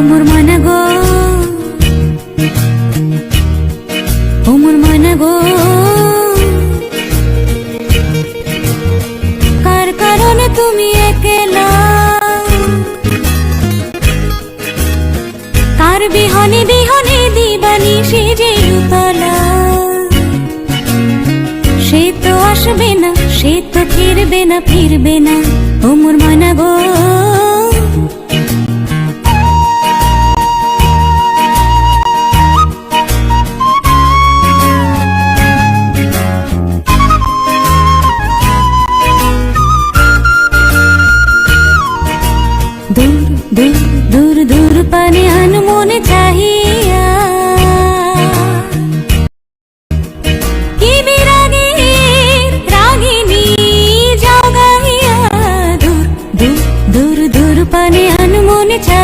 মোর মনা গো, ও মোর মনা গো, কার কারণে তুমি একলা, কার বিহনে বিহনে দিবানি সে যে উতলা। সে তো আসবে না, সে তো ফিরবে না, ফিরবে না, ও মোর মনা গো। দূর দূর দূর দূর পানে আনমো